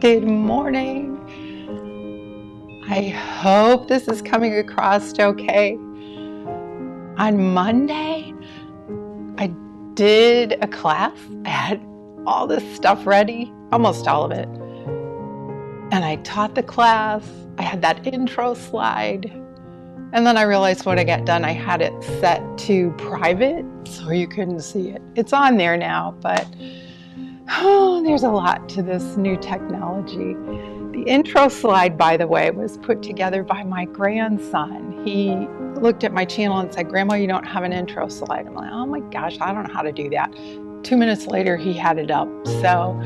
Good morning. I hope this is coming across okay. On Monday, I did a class. I had all this stuff ready, almost all of it. And I taught the class. I had that intro slide. And then I realized when I got done, I had it set to private, so you couldn't see it. It's on there now, but there's a lot to this new technology. The intro slide, by the way, was put together by my grandson. He looked at my channel and said, "Grandma, you don't have an intro slide." I'm like, oh my gosh, I don't know how to do that. 2 minutes later, he had it up. So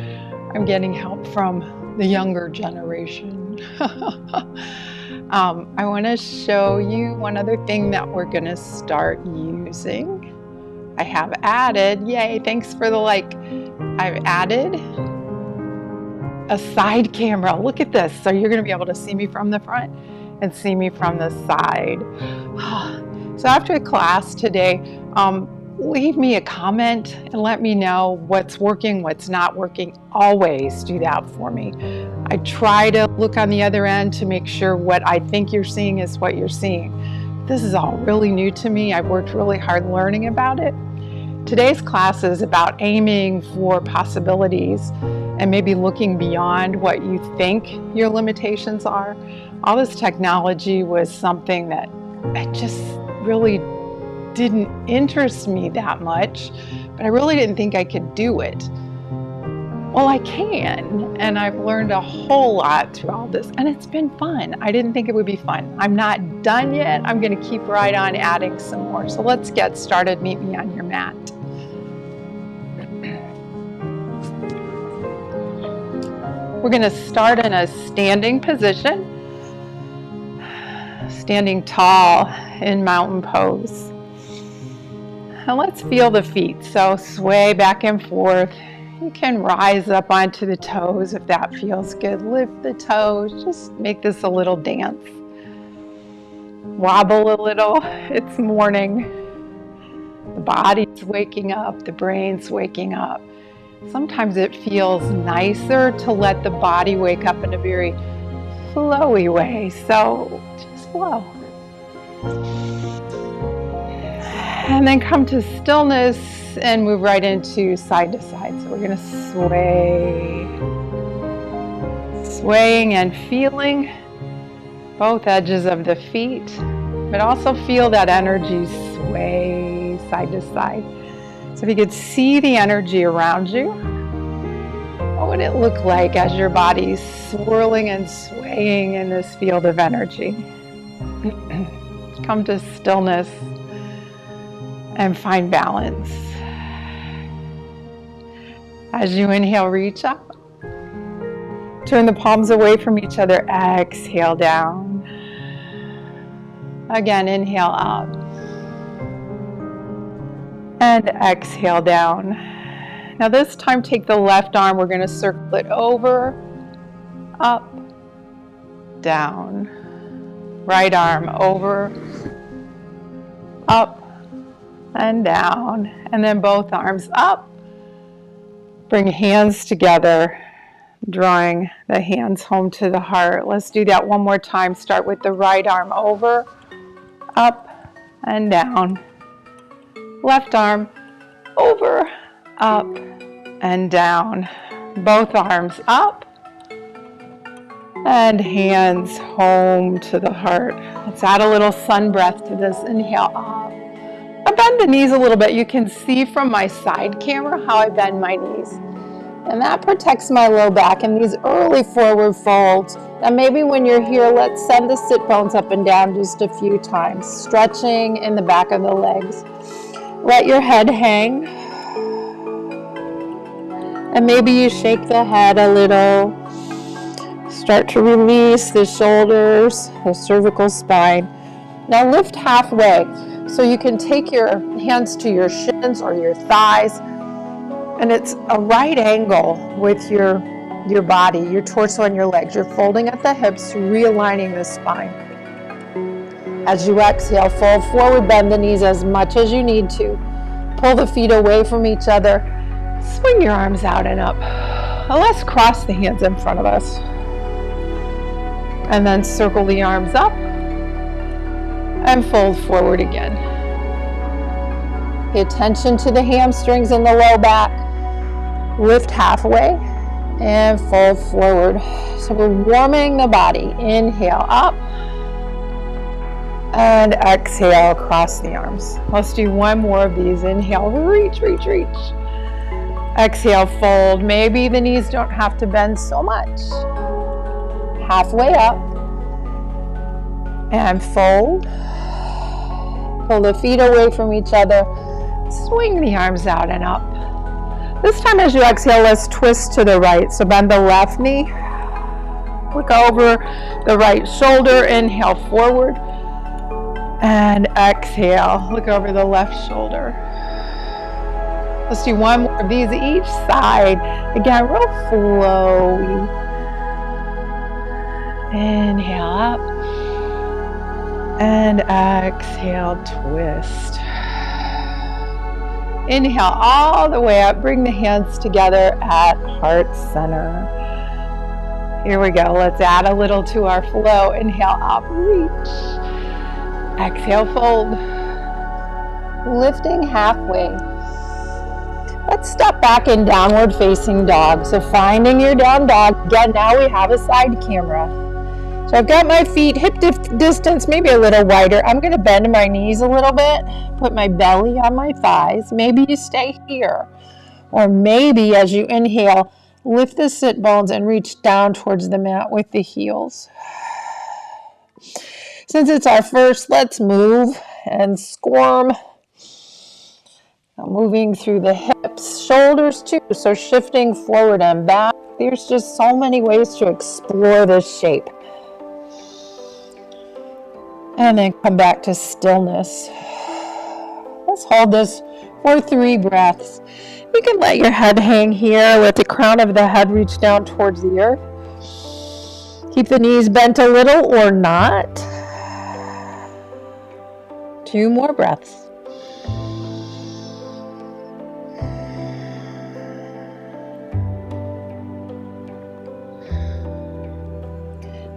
I'm getting help from the younger generation. I want to show you one other thing that we're going to start using. I have added, yay, thanks for the like. I've added a side camera. Look at this. So you're going to be able to see me from the front and see me from the side. So after the class today, leave me a comment and let me know what's working, what's not working. Always do that for me. I try to look on the other end to make sure what I think you're seeing is what you're seeing. This is all really new to me. I've worked really hard learning about it. Today's class is about aiming for possibilities and maybe looking beyond what you think your limitations are. All this technology was something that I just really didn't interest me that much, but I really didn't think I could do it. Well, I can, and I've learned a whole lot through all this, and it's been fun. I didn't think it would be fun. I'm not done yet. I'm going to keep right on adding some more. So let's get started. Meet me on your mat. We're going to start in a standing position, standing tall in mountain pose. And let's feel the feet. So sway back and forth. You can rise up onto the toes if that feels good. Lift the toes. Just make this a little dance. Wobble a little. It's morning. The body's waking up. The brain's waking up. Sometimes it feels nicer to let the body wake up in a very flowy way. So just flow. And then come to stillness and move right into side to side. So we're going to sway. Swaying and feeling both edges of the feet, but also feel that energy sway side to side. So if you could see the energy around you, what would it look like as your body's swirling and swaying in this field of energy? Come to stillness and find balance. As you inhale, reach up. Turn the palms away from each other. Exhale down. Again, inhale up. And exhale down. Now this time, take the left arm. We're going to circle it over, up, down. Right arm over, up, and down. And then both arms up. Bring hands together, drawing the hands home to the heart. Let's do that one more time. Start with the right arm over, up, and down. Left arm over, up, and down. Both arms up, and hands home to the heart. Let's add a little sun breath to this. Inhale up. I bend the knees a little bit. You can see from my side camera how I bend my knees. And that protects my low back in these early forward folds. And maybe when you're here, let's send the sit bones up and down just a few times. Stretching in the back of the legs. Let your head hang. And maybe you shake the head a little. Start to release the shoulders, the cervical spine. Now lift halfway. So you can take your hands to your shins or your thighs, and it's a right angle with your body, your torso and your legs. You're folding at the hips, realigning the spine. As you exhale, fold forward, bend the knees as much as you need to. Pull the feet away from each other. Swing your arms out and up. And let's cross the hands in front of us. And then circle the arms up and fold forward again. Pay attention to the hamstrings in the low back. Lift halfway and fold forward. So we're warming the body. Inhale up and exhale across the arms. Let's do one more of these. Inhale, reach, reach, reach. Exhale, fold. Maybe the knees don't have to bend so much. Halfway up and fold. Pull the feet away from each other. Swing the arms out and up. This time as you exhale, let's twist to the right. So bend the left knee. Look over the right shoulder. Inhale forward. And exhale. Look over the left shoulder. Let's do one more of these each side. Again, real flowy. Inhale up. And exhale, twist. Inhale all the way up. Bring the hands together at heart center. Here we go. Let's add a little to our flow. Inhale up, reach. Exhale, fold. Lifting halfway. Let's step back in downward facing dog. So finding your down dog. Again, now we have a side camera. So I've got my feet hip distance, maybe a little wider. I'm going to bend my knees a little bit, put my belly on my thighs. Maybe you stay here. Or maybe as you inhale, lift the sit bones and reach down towards the mat with the heels. Since it's our first, let's move and squirm. Now moving through the hips, shoulders too. So shifting forward and back. There's just so many ways to explore this shape. And then come back to stillness. Let's hold this for 3 breaths. You can let your head hang here with the crown of the head reach down towards the earth. Keep the knees bent a little or not. 2 more breaths.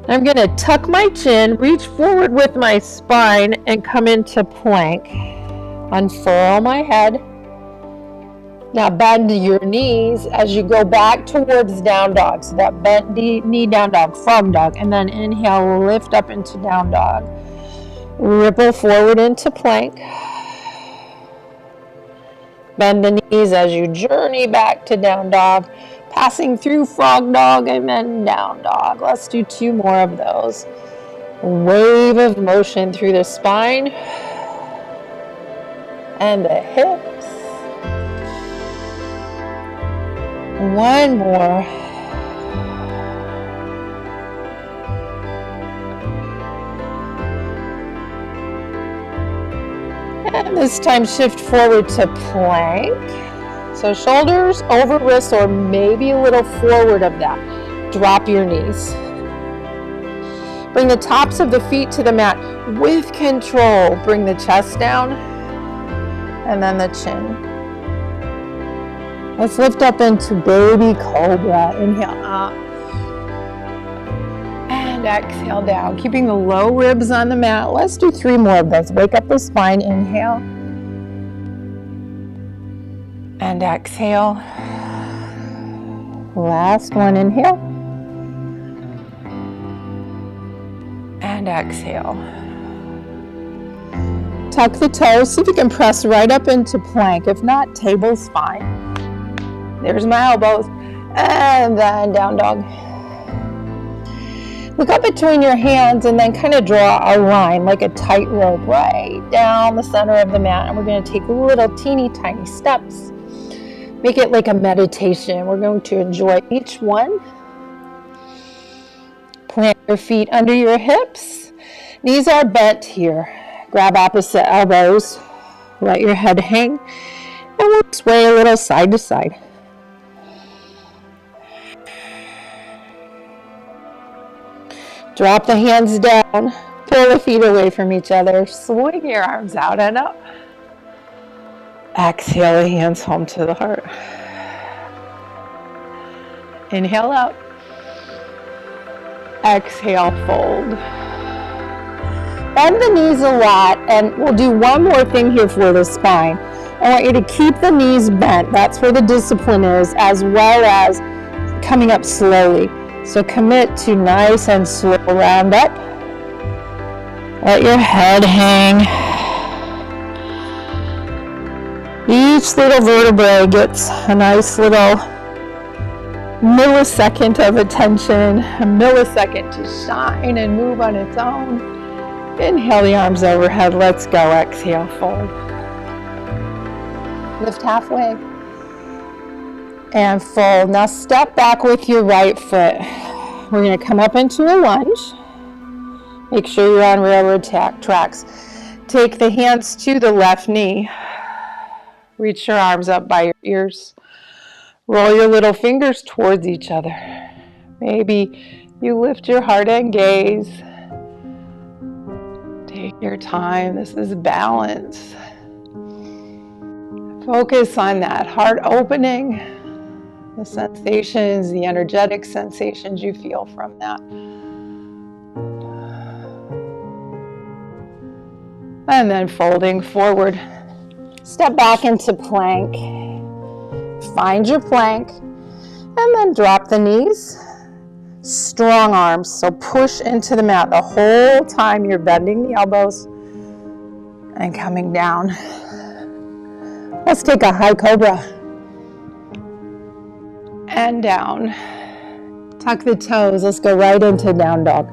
I'm going to tuck my chin, reach forward with my spine, and come into plank. Unfurl my head. Now bend your knees as you go back towards down dog. So that bent knee down dog from dog. And then inhale, lift up into down dog. Ripple forward into plank. Bend the knees as you journey back to down dog. Passing through frog dog and then down dog. Let's do 2 more of those. Wave of motion through the spine and the hips. 1 more. And this time shift forward to plank. So shoulders over wrists or maybe a little forward of that. Drop your knees. Bring the tops of the feet to the mat with control. Bring the chest down and then the chin. Let's lift up into baby cobra. Inhale up and exhale down. Keeping the low ribs on the mat. Let's do 3 more of those. Wake up the spine. Inhale. And exhale. Last one, inhale. And exhale. Tuck the toes. See if you can press right up into plank. If not, table's fine. There's my elbows. And then down dog. Look up between your hands and then kind of draw a line like a tightrope right down the center of the mat. And we're going to take little teeny tiny steps. Make it like a meditation. We're going to enjoy each one. Plant your feet under your hips. Knees are bent here. Grab opposite elbows. Let your head hang. And we'll sway a little side to side. Drop the hands down. Pull the feet away from each other. Swing your arms out and up. Exhale the hands home to the heart. Inhale up. Exhale, fold. Bend the knees a lot, and we'll do one more thing here for the spine. I want you to keep the knees bent. That's where the discipline is, as well as coming up slowly. So commit to nice and slow round up. Let your head hang. Each little vertebrae gets a nice little millisecond of attention, a millisecond to shine and move on its own. Inhale the arms overhead. Let's go. Exhale, fold. Lift halfway. And fold. Now step back with your right foot. We're going to come up into a lunge. Make sure you're on railroad tracks. Take the hands to the left knee. Reach your arms up by your ears. Roll your little fingers towards each other. Maybe you lift your heart and gaze. Take your time. This is balance. Focus on that heart opening, the sensations, the energetic sensations you feel from that. And then folding forward. Step back into plank. Find your plank. And then drop the knees. Strong arms. So push into the mat the whole time you're bending the elbows and coming down. Let's take a high cobra. And down. Tuck the toes. Let's go right into down dog.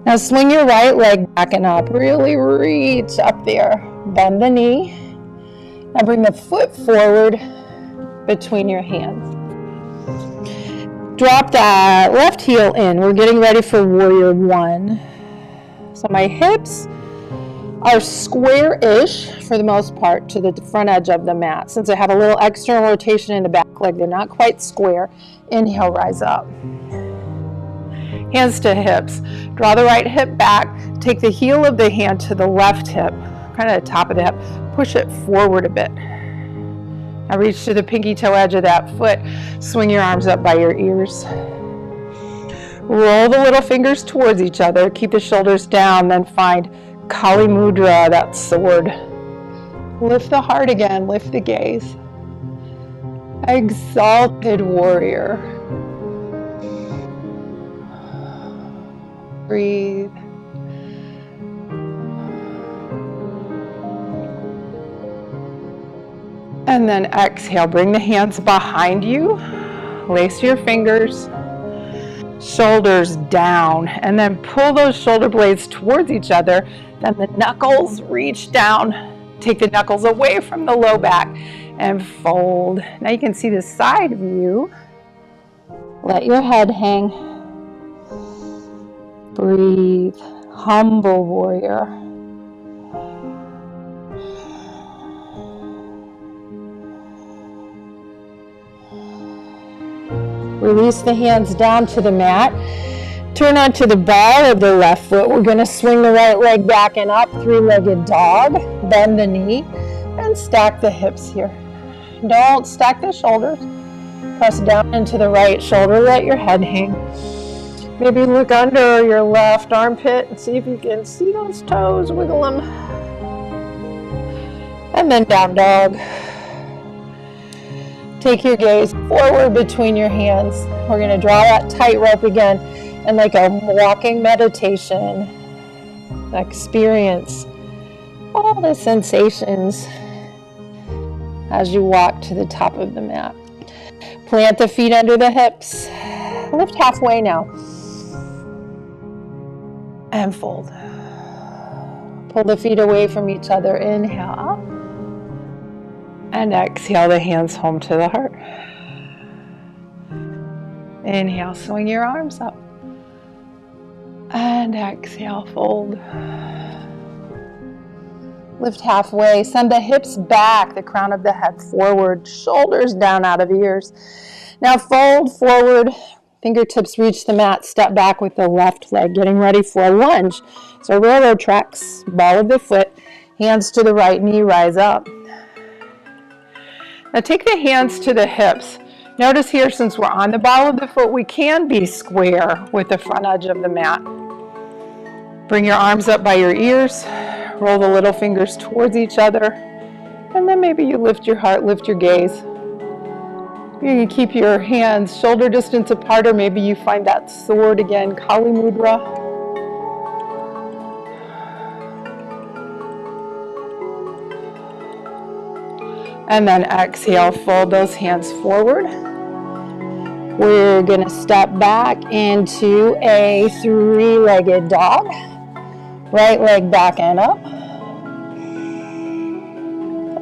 Now swing your right leg back and up. Really reach up there. Bend the knee. Now bring the foot forward between your hands. Drop that left heel in. We're getting ready for warrior one. So my hips are square-ish for the most part to the front edge of the mat. Since I have a little external rotation in the back leg, they're not quite square. Inhale, rise up. Hands to hips. Draw the right hip back. Take the heel of the hand to the left hip, kind of the top of the hip. Push it forward a bit. Now reach to the pinky toe edge of that foot. Swing your arms up by your ears. Roll the little fingers towards each other. Keep the shoulders down. Then find Kali Mudra, that sword. Lift the heart again. Lift the gaze. Exalted warrior. Breathe. And then exhale. Bring the hands behind you. Lace your fingers. Shoulders down. And then pull those shoulder blades towards each other. Then the knuckles reach down. Take the knuckles away from the low back and fold. Now you can see the side view. Let your head hang. Breathe. Humble warrior. Release the hands down to the mat. Turn onto the ball of the left foot. We're going to swing the right leg back and up, three-legged dog. Bend the knee and stack the hips here. Don't stack the shoulders. Press down into the right shoulder. Let your head hang. Maybe look under your left armpit and see if you can see those toes. Wiggle them. And then down dog. Take your gaze forward between your hands. We're going to draw that tightrope again and like a walking meditation. Experience all the sensations as you walk to the top of the mat. Plant the feet under the hips. Lift halfway now. And fold. Pull the feet away from each other. Inhale up. And exhale the hands home to the heart. Inhale, swing your arms up. And exhale, fold. Lift halfway. Send the hips back, the crown of the head forward, shoulders down out of ears. Now fold forward. Fingertips reach the mat. Step back with the left leg, getting ready for a lunge. So railroad tracks, ball of the foot, hands to the right knee, rise up. Now take the hands to the hips. Notice here, since we're on the ball of the foot, we can be square with the front edge of the mat. Bring your arms up by your ears, roll the little fingers towards each other, and then maybe you lift your heart, lift your gaze. You can keep your hands shoulder distance apart, or maybe you find that sword again, Kali Mudra. And then exhale, fold those hands forward. We're gonna step back into a three-legged dog. Right leg back and up.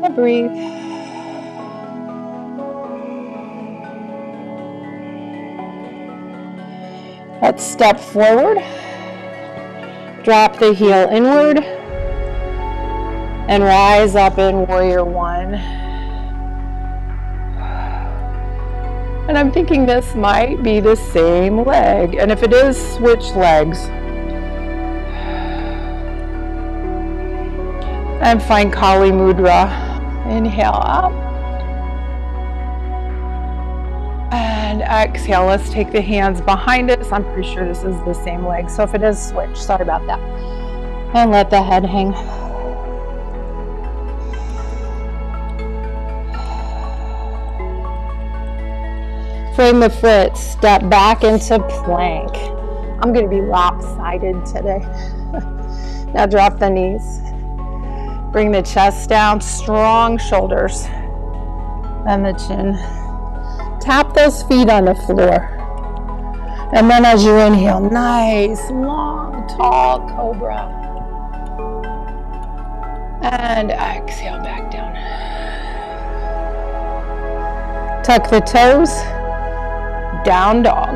And breathe. Let's step forward. Drop the heel inward. And rise up in Warrior One. And I'm thinking this might be the same leg. And if it is, switch legs. And find Kali Mudra. Inhale up. And exhale. Let's take the hands behind us. I'm pretty sure this is the same leg. So if it is, switch. Sorry about that. And let the head hang. Frame the foot, step back into plank. I'm going to be lopsided today. Now drop the knees. Bring the chest down, strong shoulders, and the chin. Tap those feet on the floor. And then as you inhale, nice, long, tall cobra. And exhale back down. Tuck the toes. Down dog.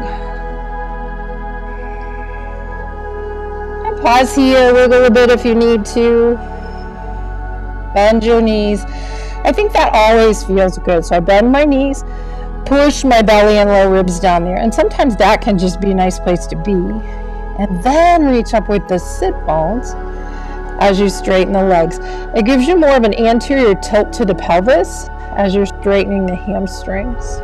And pause here, wiggle a bit if you need to. Bend your knees. I think that always feels good. So I bend my knees, push my belly and lower ribs down there. And sometimes that can just be a nice place to be. And then reach up with the sit bones as you straighten the legs. It gives you more of an anterior tilt to the pelvis as you're straightening the hamstrings.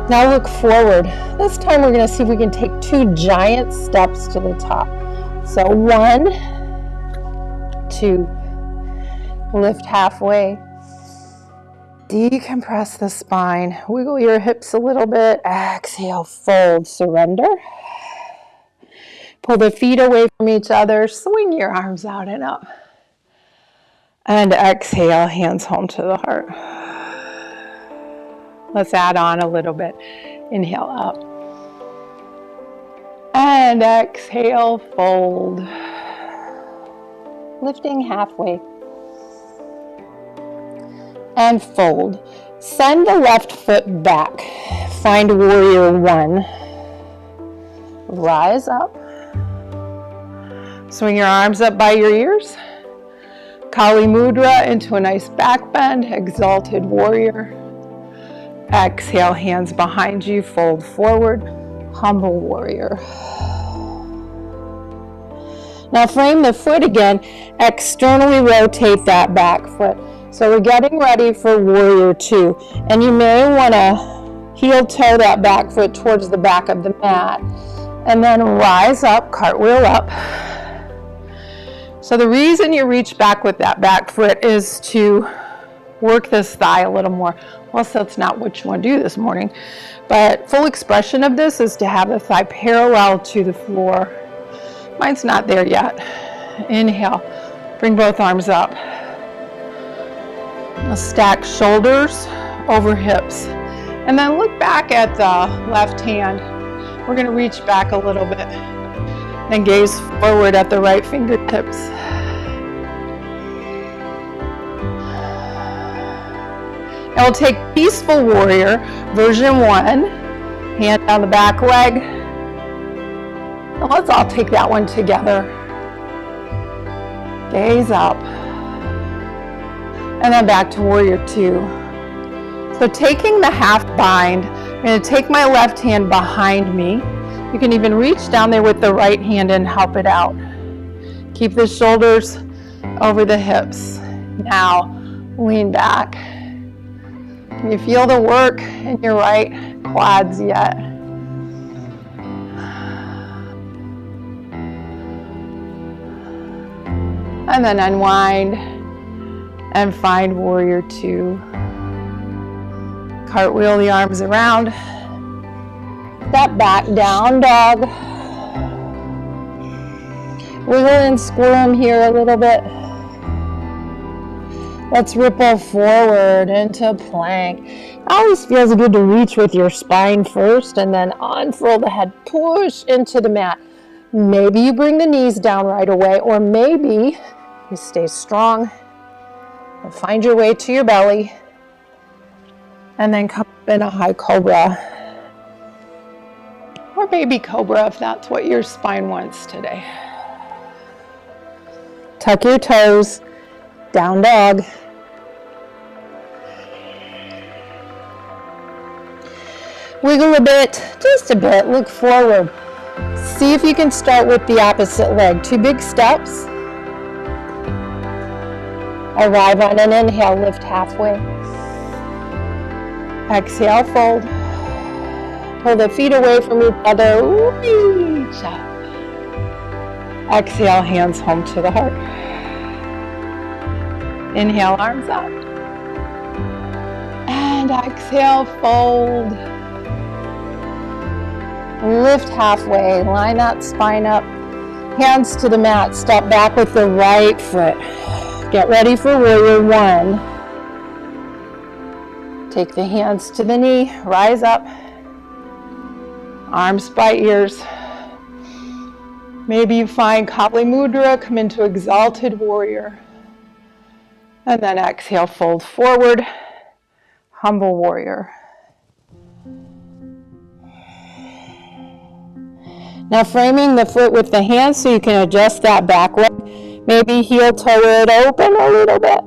Now look forward. This time we're going to see if we can take 2 giant steps to the top. So 1, 2, lift halfway. Decompress the spine. Wiggle your hips a little bit. Exhale, fold, surrender. Pull the feet away from each other. Swing your arms out and up. And exhale, hands home to the heart. Let's add on a little bit. Inhale up. And exhale, fold. Lifting halfway. And fold. Send the left foot back. Find Warrior One. Rise up. Swing your arms up by your ears. Kali Mudra into a nice back bend. Exalted Warrior. Exhale, hands behind you, fold forward, humble warrior. Now frame the foot again, externally rotate that back foot. So we're getting ready for Warrior Two. And you may want to heel toe that back foot towards the back of the mat. And then rise up, cartwheel up. So the reason you reach back with that back foot is to work this thigh a little more. Also, that's not what you want to do this morning. But full expression of this is to have the thigh parallel to the floor. Mine's not there yet. Inhale. Bring both arms up. Now stack shoulders over hips. And then look back at the left hand. We're going to reach back a little bit. Then gaze forward at the right fingertips. And we'll take Peaceful Warrior, version 1, hand on the back leg. And let's all take that one together. Gaze up. And then back to Warrior 2. So taking the half bind, I'm going to take my left hand behind me. You can even reach down there with the right hand and help it out. Keep the shoulders over the hips. Now, lean back. You feel the work in your right quads yet? And then unwind and find warrior two. Cartwheel the arms around. Step back, down dog. Wiggle and squirm here a little bit. Let's ripple forward into plank. It always feels good to reach with your spine first and then unfurl the head, push into the mat. Maybe you bring the knees down right away, or maybe you stay strong and find your way to your belly and then come up in a high cobra. Or baby cobra if that's what your spine wants today. Tuck your toes, down dog. Wiggle a bit, just a bit, look forward. See if you can start with the opposite leg. 2 big steps. Arrive on an inhale, lift halfway. Exhale, fold. Pull the feet away from each other, reach up. Exhale, hands home to the heart. Inhale, arms up. And exhale, fold. Lift halfway, line that spine up. Hands to the mat, step back with the right foot. Get ready for warrior one. Take the hands to the knee, rise up. Arms by ears. Maybe you find Kali Mudra, come into exalted warrior. And then exhale, fold forward, humble warrior. Now framing the foot with the hands so you can adjust that back leg. Maybe heel toe it open a little bit.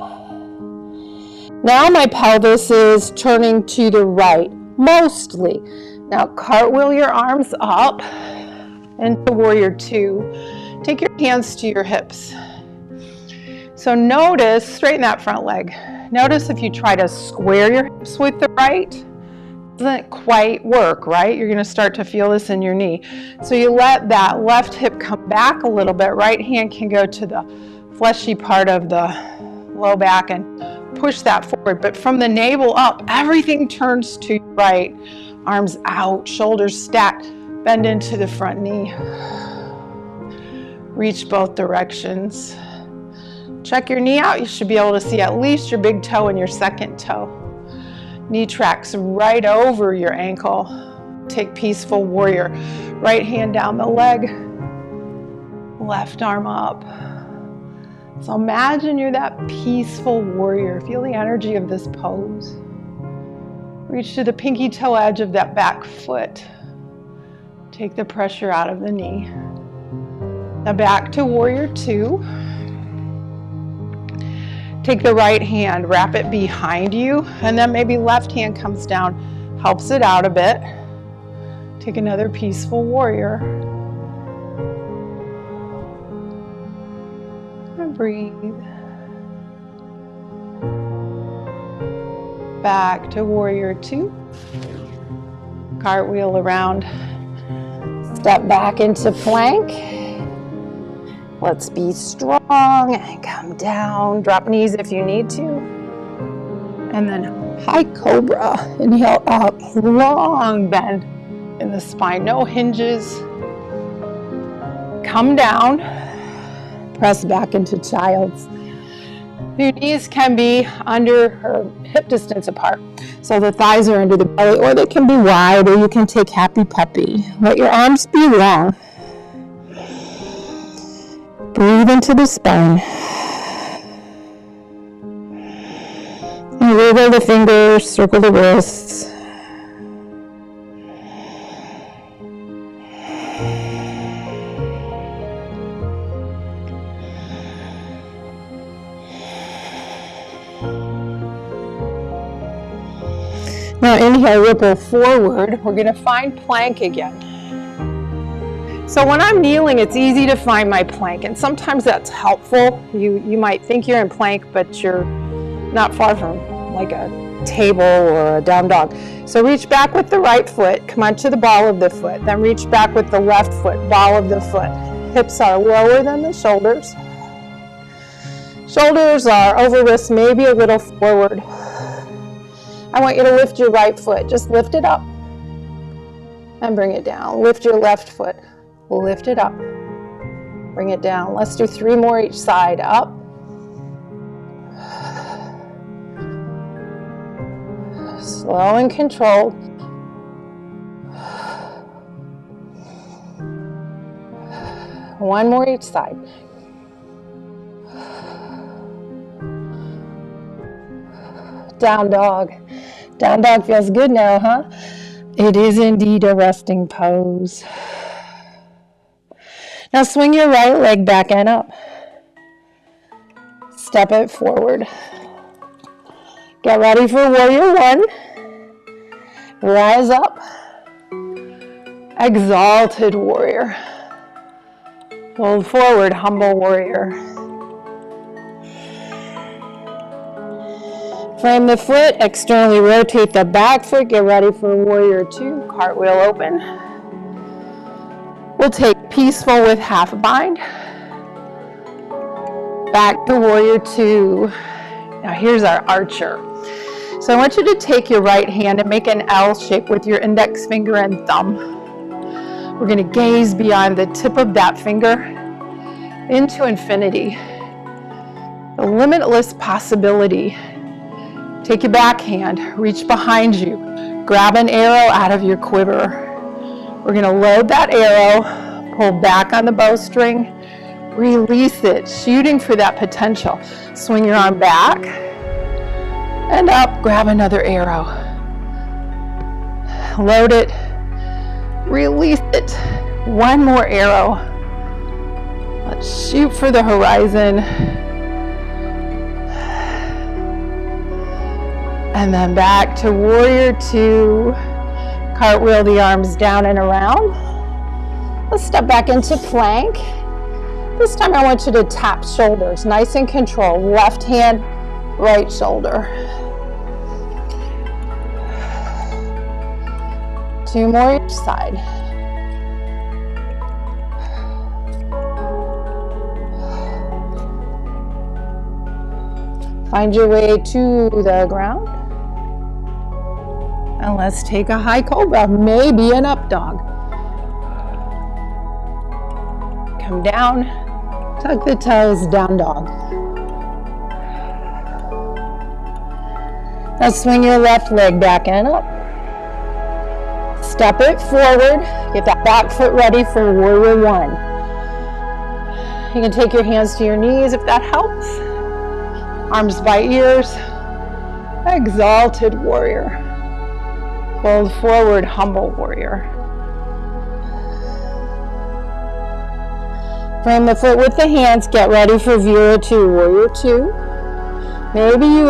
Now my pelvis is turning to the right, mostly. Now cartwheel your arms up into warrior two. Take your hands to your hips. So notice, straighten that front leg. Notice if you try to square your hips with the right, it doesn't quite work, right? You're gonna start to feel this in your knee. So you let that left hip come back a little bit. Right hand can go to the fleshy part of the low back and push that forward. But from the navel up, everything turns to your right. Arms out, shoulders stacked, bend into the front knee. Reach both directions. Check your knee out. You should be able to see at least your big toe and your second toe. Knee tracks right over your ankle. Take peaceful warrior. Right hand down the leg. Left arm up. So imagine you're that peaceful warrior. Feel the energy of this pose. Reach to the pinky toe edge of that back foot. Take the pressure out of the knee. Now back to warrior two. Take the right hand, wrap it behind you, and then maybe left hand comes down, helps it out a bit. Take another peaceful warrior. And breathe. Back to warrior two. Cartwheel around. Step back into plank. Let's be strong and come down. Drop knees if you need to. And then high cobra. Inhale up, long bend in the spine, no hinges. Come down, press back into child's. Your knees can be under or hip distance apart. So the thighs are under the belly, or they can be wide, or you can take happy puppy. Let your arms be long. Breathe into the spine. And wiggle the fingers, circle the wrists. Now inhale, ripple forward. We're going to find plank again. So when I'm kneeling, it's easy to find my plank, and sometimes that's helpful. You might think you're in plank, but you're not far from like a table or a down dog. So reach back with the right foot, come onto the ball of the foot, then reach back with the left foot, ball of the foot. Hips are lower than the shoulders. Shoulders are over wrists, maybe a little forward. I want you to lift your right foot, just lift it up and bring it down. Lift your left foot, lift it up, bring it down. Let's do 3 more each side, up. Slow and controlled. One more each side. Down dog. Down dog feels good now, huh? It is indeed a resting pose. Now swing your right leg back and up. Step it forward. Get ready for warrior 1. Rise up. Exalted warrior. Fold forward, humble warrior. Frame the foot, externally rotate the back foot. Get ready for warrior 2, cartwheel open. We'll take peaceful with half a bind. Back to warrior 2. Now here's our archer. So I want you to take your right hand and make an L shape with your index finger and thumb. We're going to gaze beyond the tip of that finger into infinity. The limitless possibility. Take your back hand, reach behind you, grab an arrow out of your quiver. We're going to load that arrow, pull back on the bowstring, release it, shooting for that potential. Swing your arm back and up, grab another arrow. Load it, release it. One more arrow. Let's shoot for the horizon. And then back to warrior 2. Cartwheel the arms down and around. Let's step back into plank. This time I want you to tap shoulders, nice and controlled. Left hand, right shoulder. 2 more each side. Find your way to the ground. And let's take a high cobra, maybe an up dog. Come down, tuck the toes, down dog. Now swing your left leg back and up. Step it forward, get that back foot ready for warrior 1. You can take your hands to your knees if that helps. Arms by ears. Exalted warrior. Fold forward, humble warrior. Frame the foot with the hands. Get ready for Vera 2, warrior 2. Maybe you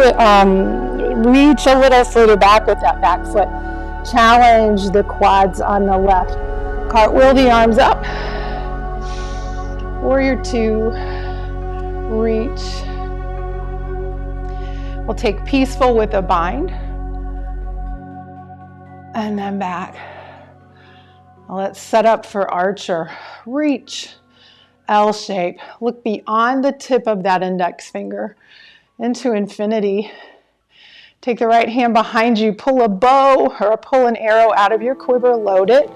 reach a little further back with that back foot. Challenge the quads on the left. Cartwheel the arms up. Warrior 2, reach. We'll take peaceful with a bind. And then back. Let's set up for archer. Reach, L shape. Look beyond the tip of that index finger into infinity. Take the right hand behind you, pull a bow or pull an arrow out of your quiver, load it,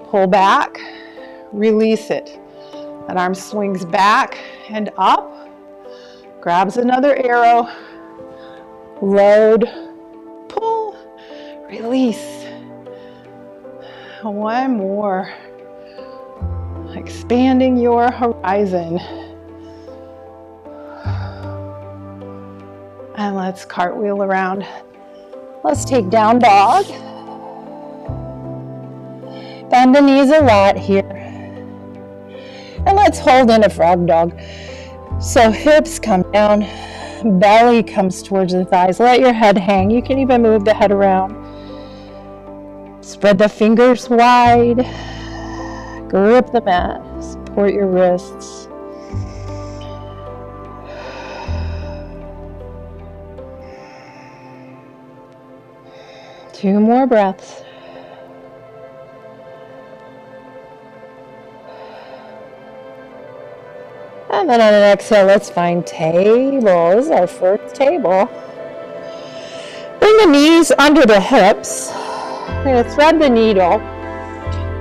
pull back, release it. That arm swings back and up, grabs another arrow, load, pull, release. One more. Expanding your horizon. And let's cartwheel around. Let's take down dog. Bend the knees a lot here. And let's hold in a frog dog. So hips come down, belly comes towards the thighs. Let your head hang. You can even move the head around. Spread the fingers wide. Grip the mat. Support your wrists. 2 more breaths. And then on an exhale, let's find table. This is our first table. Bring the knees under the hips. We're going to thread the needle.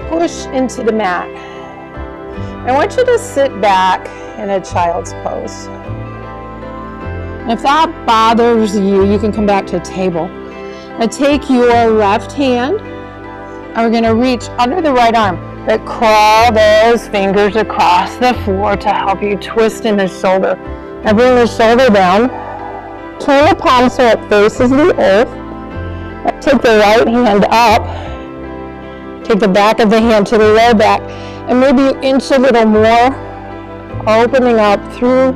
Push into the mat. I want you to sit back in a child's pose. If that bothers you, you can come back to table. Now take your left hand, and we're going to reach under the right arm, but crawl those fingers across the floor to help you twist in the shoulder. Now bring the shoulder down. Turn the palm so it faces the earth. Now take the right hand up. Take the back of the hand to the low back, and maybe you inch a little more, opening up through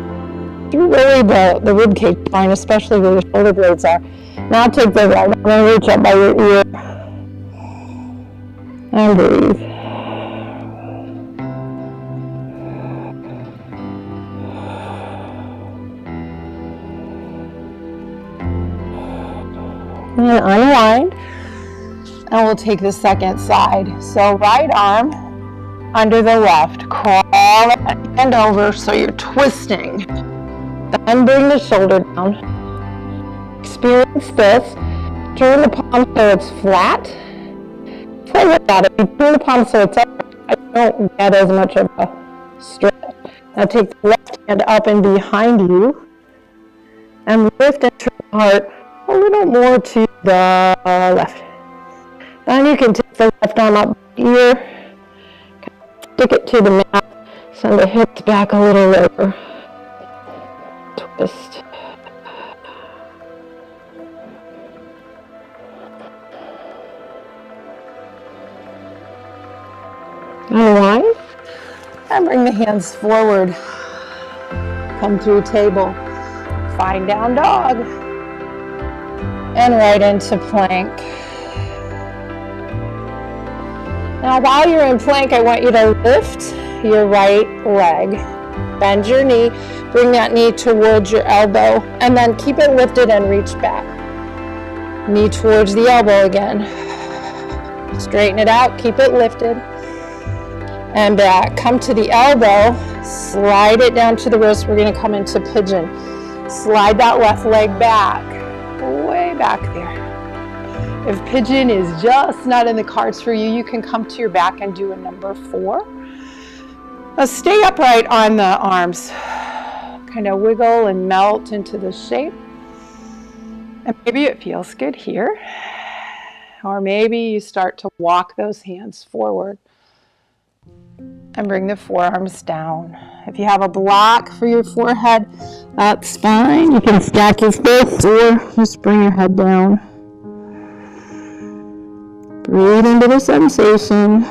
really the rib cage spine, especially where the shoulder blades are. Now take the right arm and reach up by your ear. And breathe. And unwind. And we'll take the second side. So right arm under the left. Crawl that hand over so you're twisting. Then bring the shoulder down. Experience this. Turn the palm so it's flat. Play with that. If you turn the palm so it's up, I don't get as much of a stretch. Now take the left hand up and behind you. And lift and turn the heart a little more to the left. Then you can take the left arm up here, stick it to the mat, send the hips back a little lower. Twist. Unwind. And bring the hands forward. Come through table. Find down dog. And right into plank. Now while you're in plank, I want you to lift your right leg. Bend your knee, bring that knee towards your elbow, and then keep it lifted and reach back. Knee towards the elbow again. Straighten it out, keep it lifted. And back, come to the elbow, slide it down to the wrist. We're gonna come into pigeon. Slide that left leg back, way back there. If pigeon is just not in the cards for you, you can come to your back and do a number 4. Now stay upright on the arms. Kind of wiggle and melt into the shape. And maybe it feels good here. Or maybe you start to walk those hands forward. And bring the forearms down. If you have a block for your forehead, that's fine. You can stack your fists or just bring your head down. Breathe into the sensation.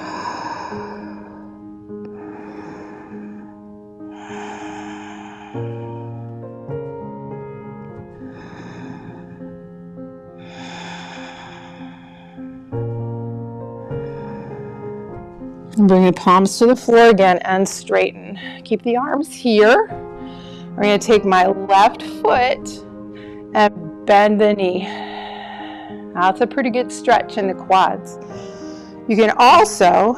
And bring your palms to the floor again and straighten. Keep the arms here. We're going to take my left foot and bend the knee. That's a pretty good stretch in the quads. You can also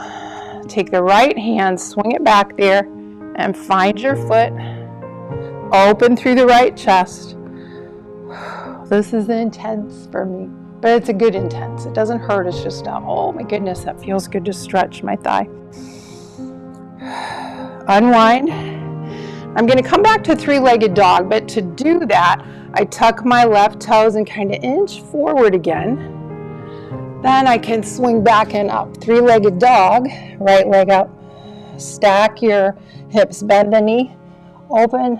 take the right hand, swing it back there, and find your foot. Open through the right chest. This is intense for me, but it's a good intense. It doesn't hurt, it's just, oh my goodness, that feels good to stretch my thigh. Unwind. I'm going to come back to three-legged dog, but to do that, I tuck my left toes and kind of inch forward again. Then I can swing back and up. Three-legged dog, right leg up. Stack your hips, bend the knee, open.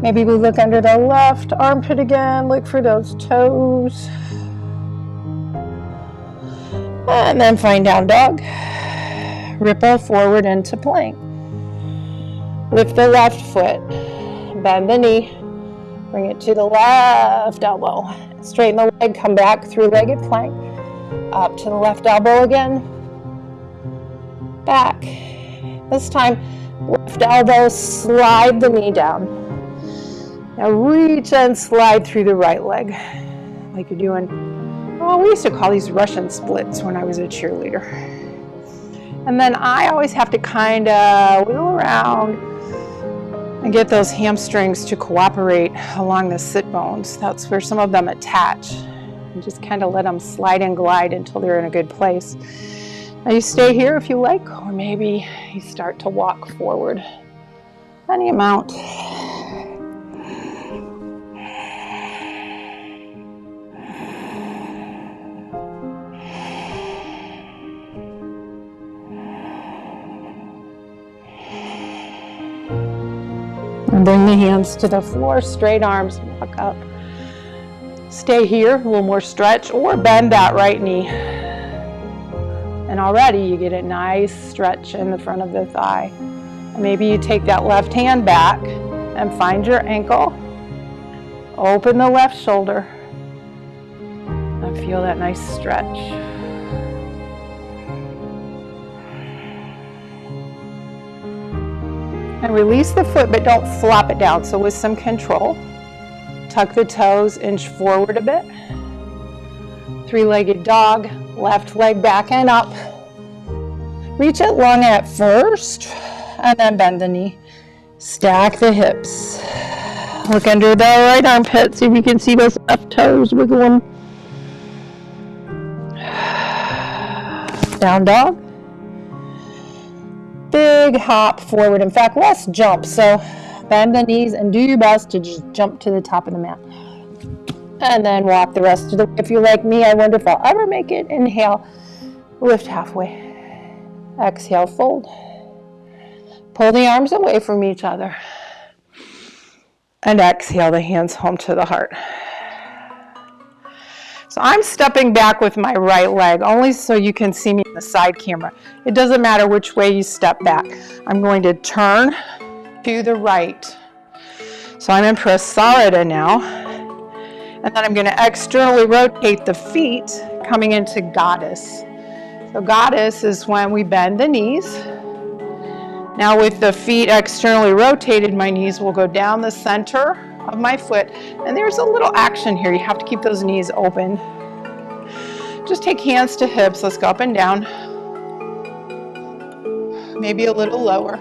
Maybe we look under the left armpit again, look for those toes. And then find down dog. Ripple forward into plank. Lift the left foot, bend the knee, bring it to the left elbow. Straighten the leg, come back, three-legged plank. Up to the left elbow again. Back. This time, left elbow, slide the knee down. Now reach and slide through the right leg, like you're doing Oh, we used to call these Russian splits when I was a cheerleader. And then I always have to kind of wiggle around and get those hamstrings to cooperate along the sit bones. That's where some of them attach. And just kind of let them slide and glide until they're in a good place. Now you stay here if you like, or maybe you start to walk forward. Any amount. And bring the hands to the floor, straight arms, walk up. Stay here, a little more stretch, or bend that right knee. And already you get a nice stretch in the front of the thigh. And maybe you take that left hand back and find your ankle. Open the left shoulder. And feel that nice stretch. And release the foot, but don't flop it down. So with some control, tuck the toes, inch forward a bit. Three-legged dog, left leg back and up. Reach it long at first, and then bend the knee. Stack the hips. Look under the right armpit, see if you can see those left toes, wiggle them. Down dog. Big hop forward. In fact, let's jump. So bend the knees and do your best to just jump to the top of the mat. And then walk the rest of the way. If you're like me, I wonder if I'll ever make it. Inhale, lift halfway. Exhale, fold. Pull the arms away from each other. And exhale the hands home to the heart. So I'm stepping back with my right leg, only so you can see me in the side camera. It doesn't matter which way you step back. I'm going to turn to the right. So I'm in Prasarada now. And then I'm going to externally rotate the feet, coming into Goddess. So Goddess is when we bend the knees. Now with the feet externally rotated, my knees will go down the center of my foot, and there's a little action here. You have to keep those knees open. Just take hands to hips. Let's go up and down. Maybe a little lower.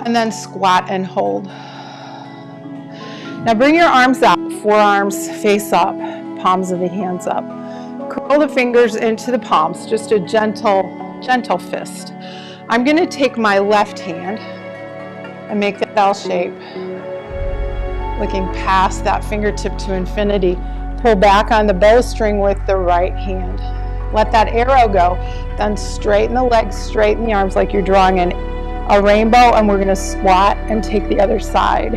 And then squat and hold. Now bring your arms out, forearms face up, palms of the hands up. Curl the fingers into the palms, just a gentle fist. I'm going to take my left hand and make the L shape, looking past that fingertip to infinity. Pull back on the bowstring with the right hand. Let that arrow go. Then straighten the legs, straighten the arms like you're drawing a rainbow, and we're going to squat and take the other side.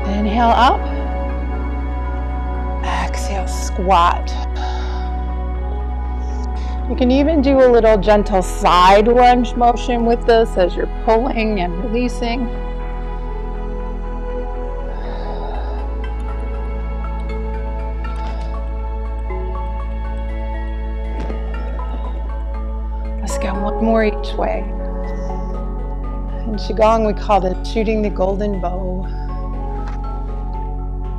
Inhale up. Exhale, squat. You can even do a little gentle side lunge motion with this as you're pulling and releasing. Let's go one more each way. In Qigong, we call it shooting the golden bow.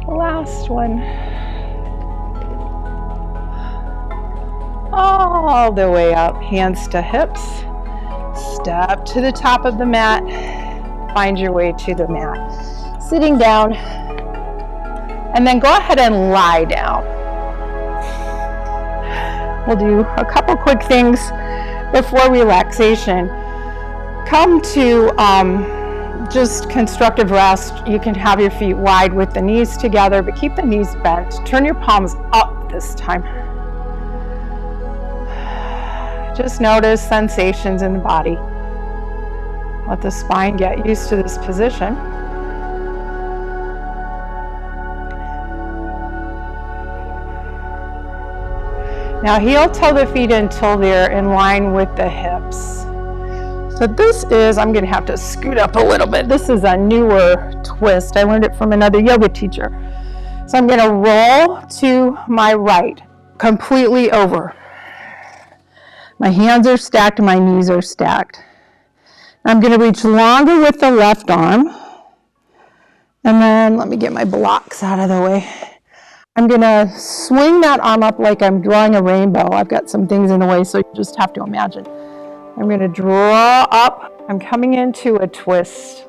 The last one. All the way up, hands to hips. Step to the top of the mat. Find your way to the mat. Sitting down. And then go ahead and lie down. We'll do a couple quick things before relaxation. Come to just constructive rest. You can have your feet wide with the knees together, but keep the knees bent. Turn your palms up this time. Just notice sensations in the body. Let the spine get used to this position. Now heel toe the feet until they're in line with the hips. So this is, I'm going to have to scoot up a little bit. This is a newer twist. I learned it from another yoga teacher. So I'm going to roll to my right, completely over. My hands are stacked, my knees are stacked. I'm going to reach longer with the left arm. And then let me get my blocks out of the way. I'm gonna swing that arm up like I'm drawing a rainbow. I've got some things in the way, so you just have to imagine. I'm gonna draw up. I'm coming into a twist.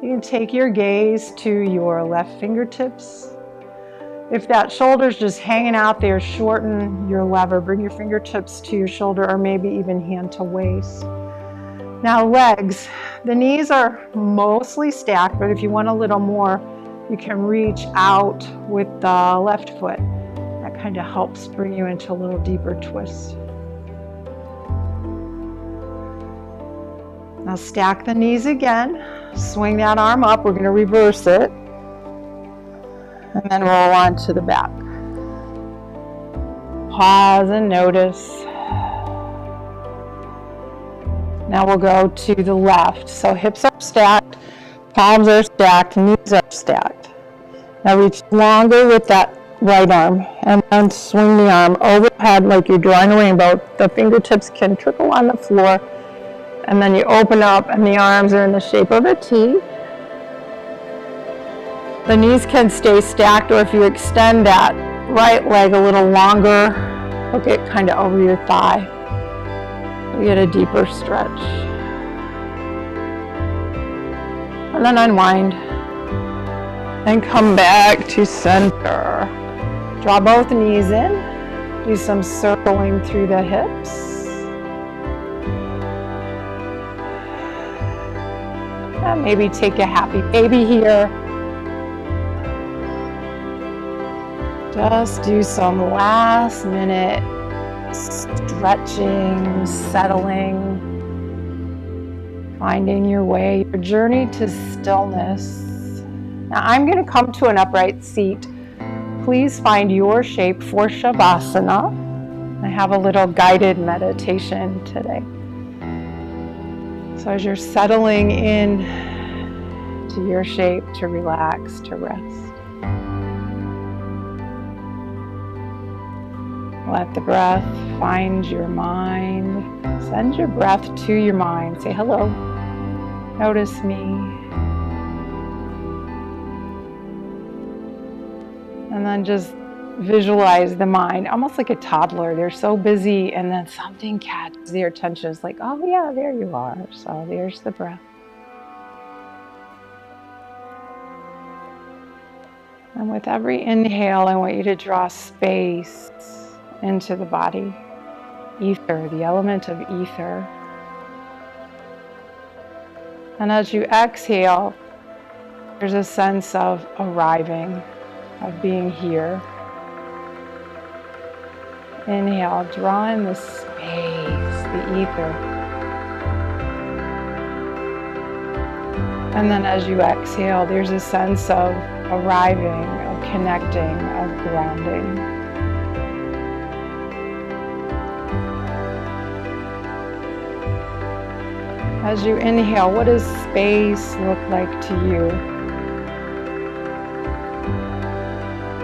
You can take your gaze to your left fingertips. If that shoulder's just hanging out there, shorten your lever. Bring your fingertips to your shoulder, or maybe even hand to waist. Now legs. The knees are mostly stacked, but if you want a little more, you can reach out with the left foot. That kind of helps bring you into a little deeper twist. Now stack the knees again. Swing that arm up. We're going to reverse it. And then roll on to the back. Pause and notice. Now we'll go to the left. So hips are stacked, palms are stacked, knees are stacked. Now reach longer with that right arm and then swing the arm overhead like you're drawing a rainbow. The fingertips can trickle on the floor. And then you open up and the arms are in the shape of a T. The knees can stay stacked, or if you extend that right leg a little longer, hook it kind of over your thigh. You get a deeper stretch. And then unwind. And come back to center. Draw both knees in. Do some circling through the hips. And maybe take a happy baby here. Just do some last minute stretching, settling, finding your way, your journey to stillness. Now I'm going to come to an upright seat. Please find your shape for Shavasana. I have a little guided meditation today. So as you're settling in to your shape, to relax, to rest. Let the breath find your mind. Send your breath to your mind. Say hello. Notice me. And then just visualize the mind, almost like a toddler. They're so busy, and then something catches their attention. It's like, oh yeah, there you are. So there's the breath. And with every inhale, I want you to draw space into the body. Ether, the element of ether. And as you exhale, there's a sense of arriving, of being here. Inhale, draw in the space, the ether. And then as you exhale, there's a sense of arriving, of connecting, of grounding. As you inhale, what does space look like to you?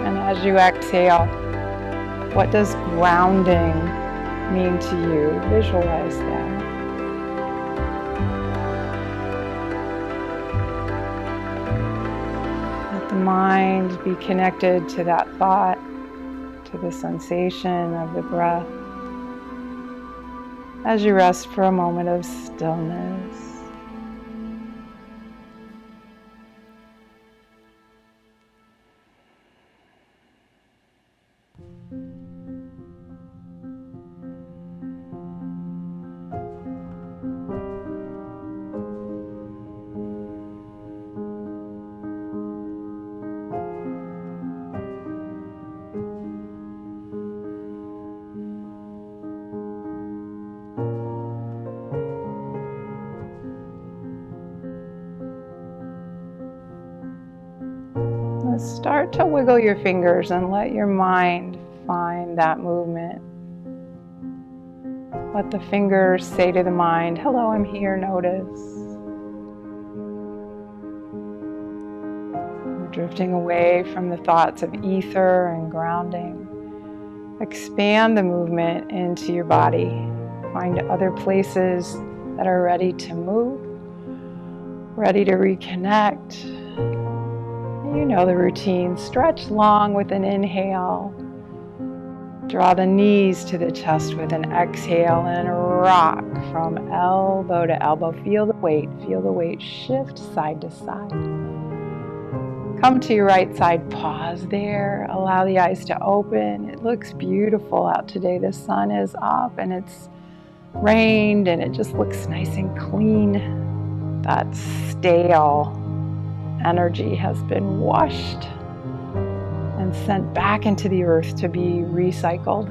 And as you exhale, what does grounding mean to you? Visualize that. Let the mind be connected to that thought, to the sensation of the breath, as you rest for a moment of stillness. Start to wiggle your fingers and let your mind find that movement. Let the fingers say to the mind, hello, I'm here, notice. We're drifting away from the thoughts of ether and grounding. Expand the movement into your body. Find other places that are ready to move. ready to reconnect. You know the routine. Stretch long with an inhale. Draw the knees to the chest with an exhale and rock from elbow to elbow. Feel the weight shift side to side. Come to your right side, pause there. Allow the eyes to open. It looks beautiful out today. The sun is up and it's rained and it just looks nice and clean. That stale energy has been washed and sent back into the earth to be recycled.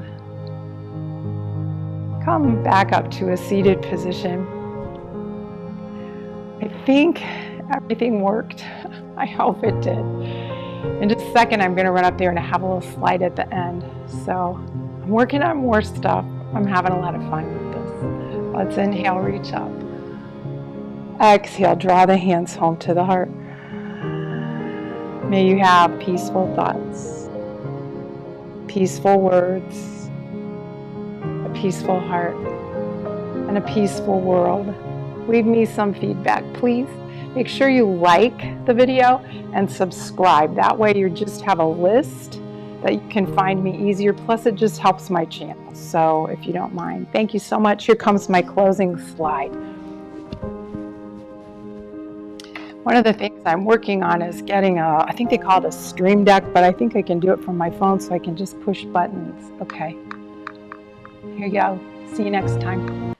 Come back up to a seated position. I think everything worked. I hope it did. In just a second, I'm going to run up there and have a little slide at the end. So I'm working on more stuff. I'm having a lot of fun with this. Let's inhale, reach up. Exhale, draw the hands home to the heart. May you have peaceful thoughts, peaceful words, a peaceful heart, and a peaceful world. Leave me some feedback, please. Make sure you like the video and subscribe. That way you just have a list that you can find me easier. Plus it just helps my channel. So if you don't mind, thank you so much. Here comes my closing slide. One of the things I'm working on is getting I think they call it a Stream Deck, but I think I can do it from my phone so I can just push buttons. Okay, here you go. See you next time.